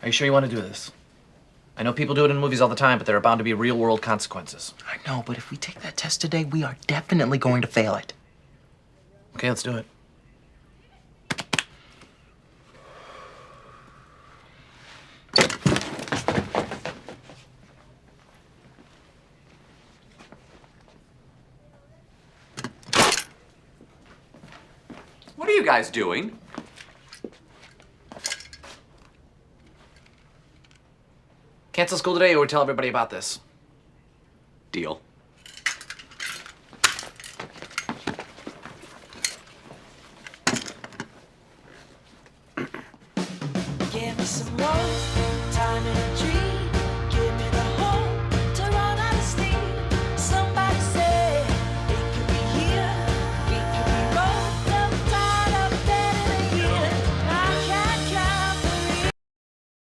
Are you sure you want to do this? I know people do it in movies all the time, but there are bound to be real-world consequences. I know, but if we take that test today, we are definitely going to fail it. Okay, let's do it. What are you guys doing? Cancel school today or tell everybody about this. Deal. Give me some love, time and a dream.